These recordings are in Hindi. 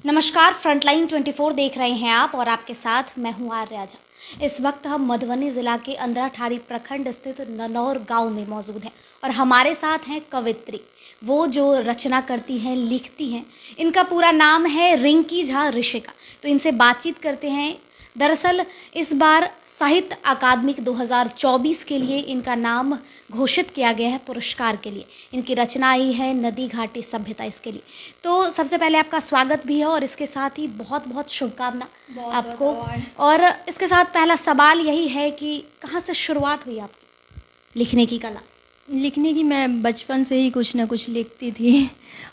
नमस्कार, फ्रंटलाइन 24 देख रहे हैं आप और आपके साथ मैं हूं आर्या राजा। इस वक्त हम मधुबनी ज़िला के अंधराठाड़ी प्रखंड स्थित ननौर गांव में मौजूद हैं और हमारे साथ हैं कवित्री। वो जो रचना करती हैं, लिखती हैं। इनका पूरा नाम है रिंकी झा ऋषिका। तो इनसे बातचीत करते हैं। दरअसल इस बार साहित्य अकादमी 2024 के लिए इनका नाम घोषित किया गया है पुरस्कार के लिए। इनकी रचना आई है नदी घाटी सभ्यता, इसके लिए। तो सबसे पहले आपका स्वागत भी है और इसके साथ ही बहुत बहुत शुभकामना आपको। और इसके साथ पहला सवाल यही है कि कहाँ से शुरुआत हुई आपकी लिखने की कला? लिखने की मैं बचपन से ही कुछ ना कुछ लिखती थी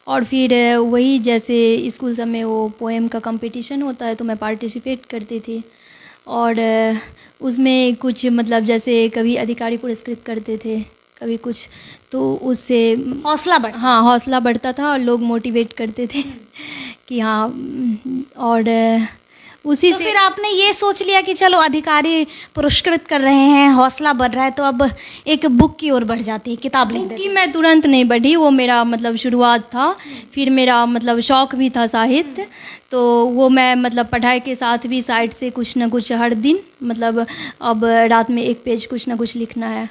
और फिर वही जैसे स्कूल सब में वो पोएम का कंपटीशन होता है तो मैं पार्टिसिपेट करती थी और उसमें कुछ मतलब जैसे कभी अधिकारी पुरस्कृत करते थे, कभी कुछ, तो उससे हौसला बढ़ता था और लोग मोटिवेट करते थे कि हाँ। और उसी तो से फिर आपने ये सोच लिया कि चलो अधिकारी पुरस्कृत कर रहे हैं, हौसला बढ़ रहा है, तो अब एक बुक की ओर बढ़ जाती है, किताब लिख देती कि मैं तुरंत नहीं बढ़ी, वो मेरा मतलब शुरुआत था। फिर मेरा मतलब शौक़ भी था साहित्य, तो वो मैं मतलब पढ़ाई के साथ भी साइड से कुछ ना कुछ हर दिन मतलब अब रात में एक पेज कुछ ना कुछ लिखना है।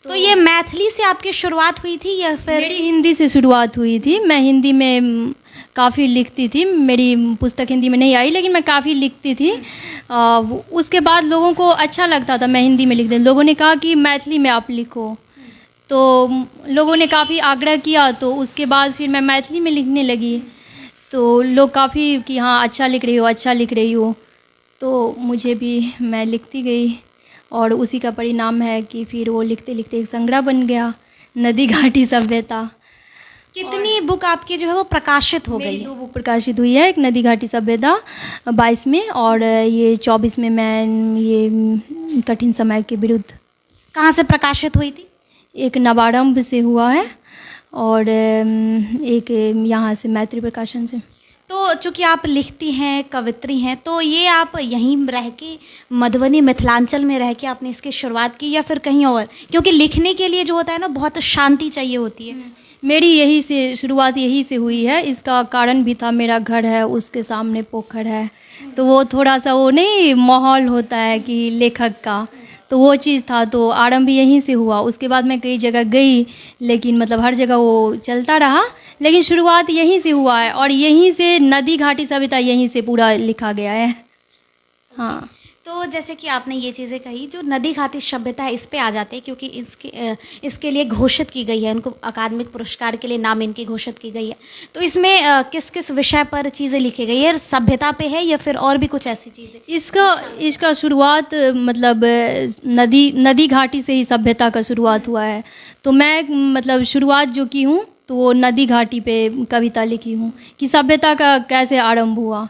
तो ये मैथिली से आपकी शुरुआत हुई थी या फिर? मेरी हिंदी से शुरुआत हुई थी। मैं हिंदी में काफ़ी लिखती थी। मेरी पुस्तक हिंदी में नहीं आई लेकिन मैं काफ़ी लिखती थी। उसके बाद लोगों को अच्छा लगता था मैं हिंदी में लिखती। लोगों ने कहा कि मैथिली में आप लिखो, तो लोगों ने काफ़ी आग्रह किया, तो उसके बाद फिर मैं मैथिली में लिखने लगी। तो लोग काफ़ी कि हाँ अच्छा लिख रही हो, अच्छा लिख रही हो, तो मुझे भी मैं लिखती गई और उसी का परिणाम है कि फिर वो लिखते लिखते एक संग्रह बन गया, नदी घाटी सभ्यता। कितनी बुक आपकी जो है वो प्रकाशित हो गई? मेरी 2 बुक प्रकाशित हुई है। एक नदी घाटी सभ्यता 22 में और ये 24 में मैं ये कठिन समय के विरुद्ध। कहाँ से प्रकाशित हुई थी? एक नवारंभ से हुआ है और एक यहाँ से मैत्री प्रकाशन से। तो चूँकि आप लिखती हैं, कवित्री हैं, तो ये आप यहीं रह के मधुबनी मिथिलांचल में रह के आपने इसकी शुरुआत की या फिर कहीं और? क्योंकि लिखने के लिए जो होता है ना, बहुत शांति चाहिए होती है। मेरी यही से शुरुआत यही से हुई है। इसका कारण भी था, मेरा घर है उसके सामने पोखर है, तो वो थोड़ा सा वो नहीं माहौल होता है कि लेखक का, तो वो चीज़ था, तो आरंभ यहीं से हुआ। उसके बाद मैं कई जगह गई लेकिन मतलब हर जगह वो चलता रहा, लेकिन शुरुआत यहीं से हुआ है और यहीं से नदी घाटी सभ्यता यहीं से पूरा लिखा गया है। हाँ, तो जैसे कि आपने ये चीज़ें कही, जो नदी घाटी सभ्यता है, इस पे आ जाते हैं क्योंकि इसके लिए घोषित की गई है, उनको अकादमिक पुरस्कार के लिए नाम इनकी घोषित की गई है। तो इसमें किस किस विषय पर चीज़ें लिखी गई है? सभ्यता पे है या फिर और भी कुछ ऐसी चीज़ें? इसका शुरुआत मतलब नदी घाटी से ही सभ्यता का शुरुआत हुआ है। तो मैं मतलब शुरुआत जो की हूँ तो वो नदी घाटी पे कविता लिखी हूँ कि सभ्यता का कैसे आरंभ हुआ।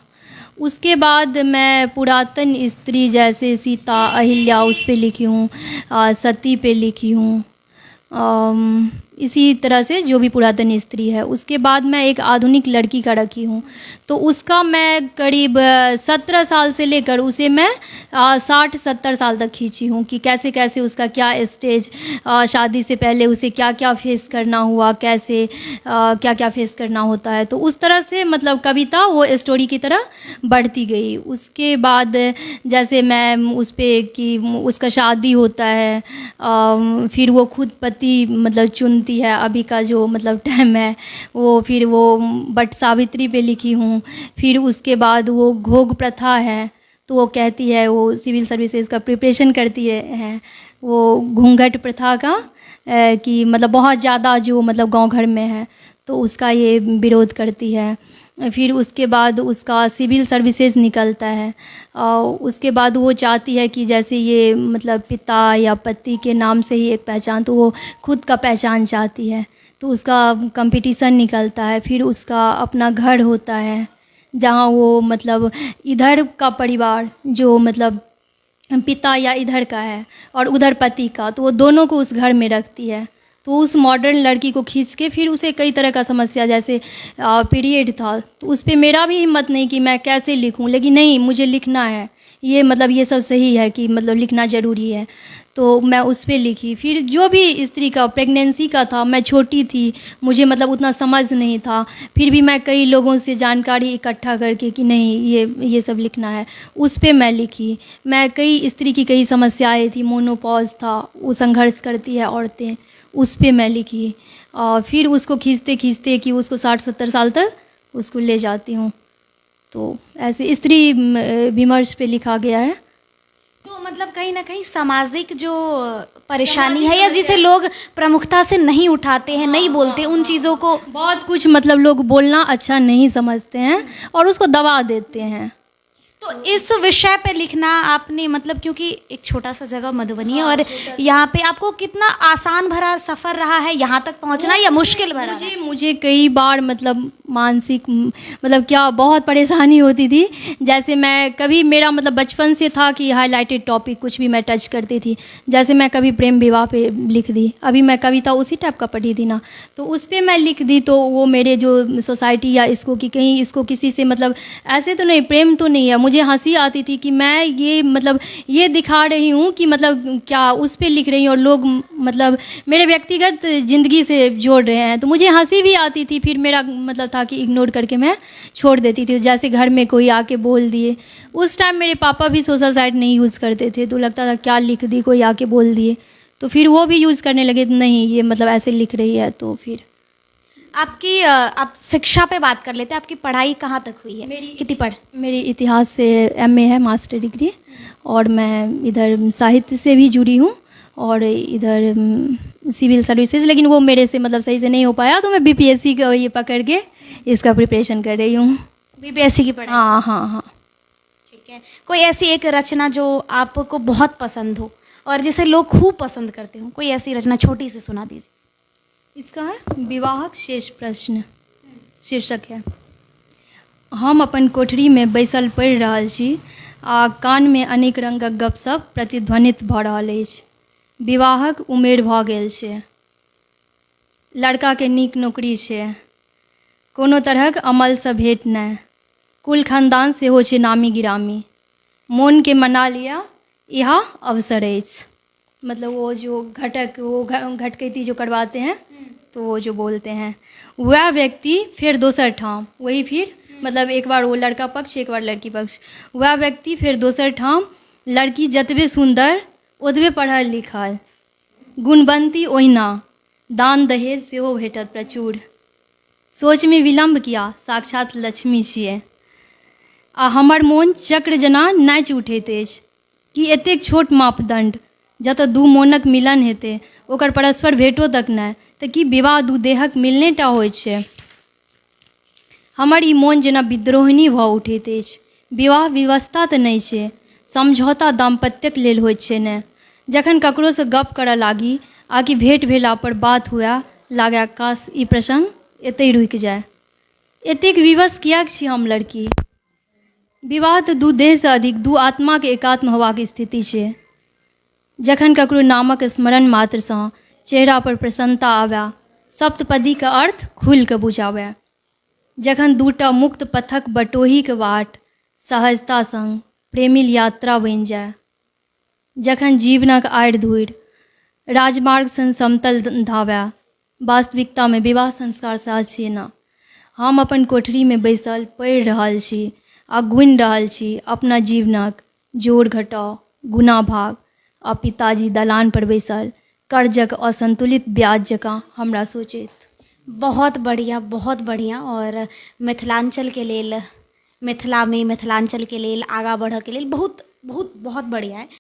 उसके बाद मैं पुरातन स्त्री जैसे सीता, अहिल्या उस पे लिखी हूँ, सती पे लिखी हूँ, इसी तरह से जो भी पुरातन स्त्री है। उसके बाद मैं एक आधुनिक लड़की का रखी हूँ, तो उसका मैं करीब 17 साल से लेकर उसे मैं 60-70 साल तक खींची हूँ कि कैसे कैसे उसका क्या स्टेज, शादी से पहले उसे क्या क्या फेस करना हुआ, कैसे क्या क्या फेस करना होता है। तो उस तरह से मतलब कविता वो स्टोरी की तरह बढ़ती गई। उसके बाद जैसे मैं उस पर कि उसका शादी होता है, फिर वो खुद पति मतलब चुनती है, अभी का जो मतलब टाइम है वो, फिर वो बट सावित्री पे लिखी हूँ। फिर उसके बाद वो घोग प्रथा है, तो वो कहती है, वो सिविल सर्विसेज का प्रिपरेशन करती है, वो घूंघट प्रथा का कि मतलब बहुत ज़्यादा जो मतलब गांव घर में है, तो उसका ये विरोध करती है। फिर उसके बाद उसका सिविल सर्विसेज निकलता है और उसके बाद वो चाहती है कि जैसे ये मतलब पिता या पति के नाम से ही एक पहचान, तो वो खुद का पहचान चाहती है, तो उसका कंपटीशन निकलता है। फिर उसका अपना घर होता है जहाँ वो मतलब इधर का परिवार जो मतलब पिता या इधर का है और उधर पति का, तो वो दोनों को उस घर में रखती है। तो उस मॉडर्न लड़की को खींच के फिर उसे कई तरह का समस्या, जैसे पीरियड था, तो उस पर मेरा भी हिम्मत नहीं कि मैं कैसे लिखूं, लेकिन नहीं, मुझे लिखना है, ये मतलब ये सब सही है कि मतलब लिखना ज़रूरी है। तो मैं उस पर लिखी। फिर जो भी स्त्री का प्रेगनेंसी का था, मैं छोटी थी, मुझे मतलब उतना समझ नहीं था, फिर भी मैं कई लोगों से जानकारी इकट्ठा करके कि नहीं ये सब लिखना है, उस पर मैं लिखी। मैं कई स्त्री की कई समस्याएं थी, मोनोपॉज था, वो संघर्ष करती है औरतें, उस पर मैं लिखी। और फिर उसको खींचते खींचते कि उसको 60-70 साल तक उसको ले जाती हूँ। तो ऐसे स्त्री विमर्श पे लिखा गया है। तो मतलब कहीं ना कहीं सामाजिक जो परेशानी है या जिसे लोग प्रमुखता से नहीं उठाते हैं, नहीं बोलते, उन चीज़ों को बहुत कुछ मतलब लोग बोलना अच्छा नहीं समझते हैं और उसको दबा देते हैं। तो इस विषय पे लिखना आपने मतलब, क्योंकि एक छोटा सा जगह मधुबनी है और यहाँ पे आपको कितना आसान भरा सफ़र रहा है यहाँ तक पहुँचना या मुश्किल भरा? मुझे कई बार मतलब मानसिक मतलब क्या बहुत परेशानी होती थी। जैसे मैं कभी, मेरा मतलब बचपन से था कि हाईलाइटेड टॉपिक कुछ भी मैं टच करती थी। जैसे मैं कभी प्रेम विवाह पे लिख दी, अभी मैं कविता उसी टाइप का पढ़ी थी ना, तो उस पर मैं लिख दी। तो वो मेरे जो सोसाइटी या इसको कि कहीं इसको किसी से मतलब ऐसे तो नहीं, प्रेम तो नहीं है, मुझे हंसी आती थी कि मैं ये मतलब ये दिखा रही हूँ कि मतलब क्या उस पर लिख रही हूँ और लोग मतलब मेरे व्यक्तिगत ज़िंदगी से जोड़ रहे हैं, तो मुझे हंसी भी आती थी। फिर मेरा मतलब था कि इग्नोर करके मैं छोड़ देती थी। जैसे घर में कोई आके बोल दिए, उस टाइम मेरे पापा भी सोशल साइट नहीं यूज़ करते थे, तो लगता था क्या लिख दी, कोई आके बोल दिए, तो फिर वो भी यूज़ करने लगे, नहीं ये मतलब ऐसे लिख रही है। तो फिर आपकी आप शिक्षा पे बात कर लेते हैं। आपकी पढ़ाई कहाँ तक हुई है? कितनी पढ़? मेरी इतिहास से एमए है, मास्टर डिग्री, और मैं इधर साहित्य से भी जुड़ी हूँ और इधर सिविल सर्विसेज, लेकिन वो मेरे से मतलब सही से नहीं हो पाया, तो मैं बीपीएससी का ये पकड़ के इसका प्रिपरेशन कर रही हूँ। बीपीएससी की पढ़ाई? हाँ हाँ हाँ। ठीक है। कोई ऐसी एक रचना जो आपको बहुत पसंद हो और जिसे लोग खूब पसंद करते हो, कोई ऐसी रचना छोटी सी सुना दीजिए। इसका है विवाहक शेष प्रश्न शीर्षक है। हम अपन कोठरी में बैसल पढ़ि रहल छी आ कान में अनेक रंगक गपशप प्रतिध्वनित भऽ रहल अछि। विवाहक उमेर भऽ गेल छै, लड़का के नीक नौकरी छै, कोनो तरहक अमलसँ भेट नहि, कुल खानदान सेहो छै नामी गिरामी, मोन के मना लिया यह अवसर अछि। मतलब वो जो घटक, वो घटकैती जो करवाते हैं, तो वो जो बोलते हैं, वह व्यक्ति फिर दोसर ठाम, वही फिर मतलब एक बार वो लड़का पक्ष, एक बार लड़की पक्ष, वह व्यक्ति फिर दोसर ठाम, लड़की जतबे सुंदर ओतबे पढ़ल लिखल, गुणवंती ओहिना, दान दहेज सेहो भेटत प्रचुर, सोच में विलम्ब किया साक्षात लक्ष्मी छियै, आ हमर मोन चक्र जेना नाचि उठैत अछि कि एतेक छोट मापदंड जतऽ दू मोनक मिलन हेतै ओकर परस्पर भेटो तक नहि, तऽ कि विवाह दू देहक मिलने टा होइत छै। हमर ई मोन जेना विद्रोहिणी भऽ उठैत अछि। विवाह विवशता तऽ नहि छै, समझौता दाम्पत्यक लेल होइत छै ने। जखन ककरोसँ गप करऽ लागी आ कि भेँट भेला पर बात हुए लागै काश ई प्रसंग एतै रुकि जाय। एतेक विवश किएक छी हम लड़की? विवाह तऽ दू देहसँ अधिक दू आत्माके एकात्म होबाक स्थिति छै। जखन ककरो नामक स्मरण मात्रसँ चेहरा पर प्रसन्नता आबै, सप्तपदीके अर्थ खुलि कऽ बुझाबै, जखन दूटा मुक्त पथक बटोहीके बाट सहजता संग प्रेमिल यात्रा बनि जाय, जखन जीवनक आड़ि धूरि राजमार्ग सन समतल धावै, वास्तविकतामे विवाह संस्कार साज छियै ना। हम अपन कोठरीमे बैसल पढ़ि रहल छी आ गुनि रहल छी अपना जीवनक जोड़ घटाव, गुना भाग, आ पिताजी दलान पर बैसल कर्जक असंतुलित ब्याज जकाँ हमरा सोचैत। बहुत बढ़िया, बहुत बढ़िया। और मिथिलांचल के लेल, मिथिला में मिथिलांचल के लेल आगाँ बढ़ऽ के लेल बहुत बहुत बहुत बढ़िया है।